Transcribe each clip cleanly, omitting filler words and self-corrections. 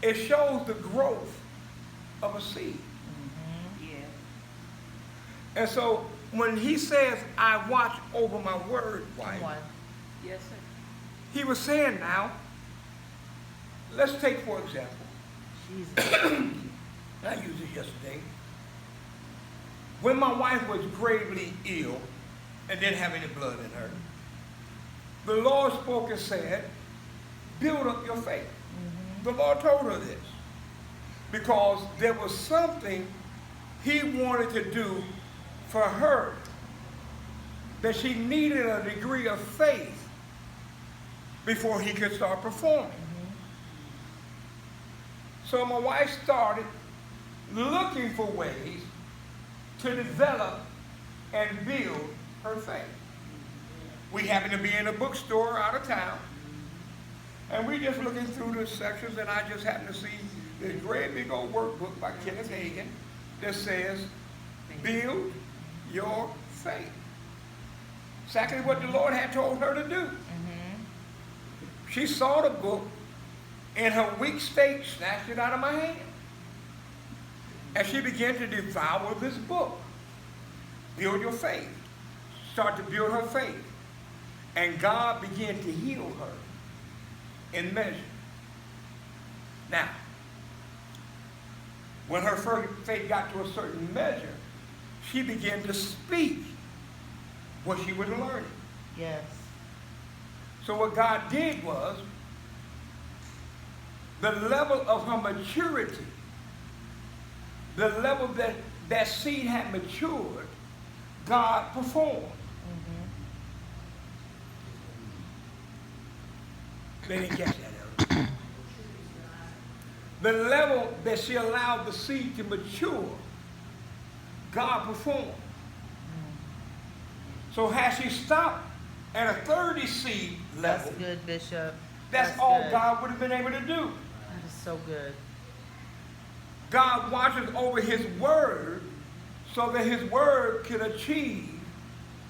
it shows the growth of a seed. Yeah. And so when he says, I watch over my word, wife, Come on. Yes, sir. he was saying now, let's take for example, Jesus. I used it yesterday. When my wife was gravely ill and didn't have any blood in her, the Lord spoke and said, build up your faith. The Lord told her this because there was something he wanted to do for her, that she needed a degree of faith before he could start performing. So my wife started looking for ways to develop and build her faith. We happened to be in a bookstore out of town, and we just looking through the sections, and I just happened to see this great big old workbook by Kenneth Hagin that says, build your faith. Exactly what the Lord had told her to do. She saw the book in her weak state, snatched it out of my hand. And she began to devour this book. Build your faith. Start to build her faith. And God began to heal her in measure. Now, when her faith got to a certain measure, she began to speak what she was learning. Yes. So what God did was, the level of her maturity, the level that that seed had matured, God performed. They didn't catch that, Elder. The level that she allowed the seed to mature, God performed. So has she stopped at a 30 seed level, That's good, Bishop. that's all good. God would have been able to do. That is so good. God watches over his word so that his word can achieve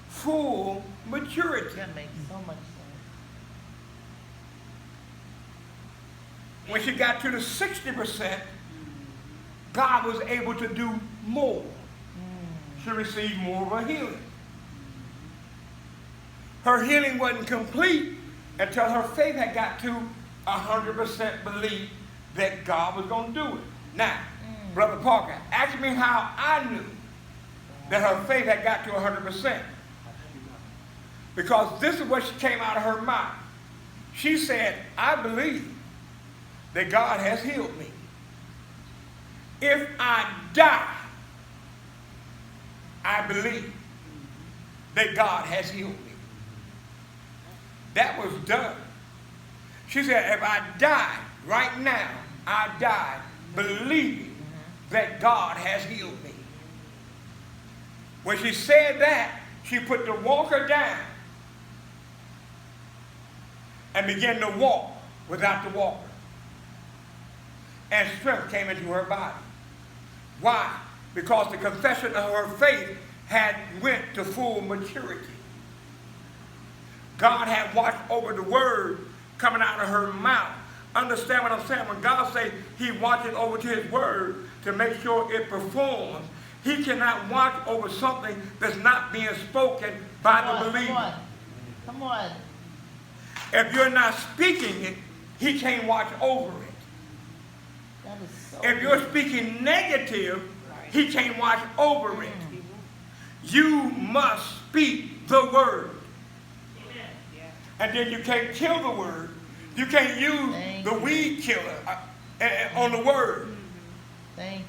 full maturity. That makes so much sense. When she got to the 60%, God was able to do more. She received more of a healing. Her healing wasn't complete until her faith had got to 100% belief that God was going to do it. Now, Brother Parker, ask me how I knew that her faith had got to 100%. Because this is what she came out of her mouth. She said, I believe that God has healed me. If I die, I believe that God has healed me. That was done. She said, if I die right now, I die believing that God has healed me. When she said that, she put the walker down and began to walk without the walker. And strength came into her body. Why? Because the confession of her faith had went to full maturity. God had watched over the word coming out of her mouth. Understand what I'm saying? When God says he watches over to his word to make sure it performs, he cannot watch over something that's not being spoken by the believer. Come on. Come on. If you're not speaking it, he can't watch over it. That is so If you're speaking negative, he can't watch over it. You must speak the word. And then you can't kill the word. You can't use the weed killer on the word. Thank you.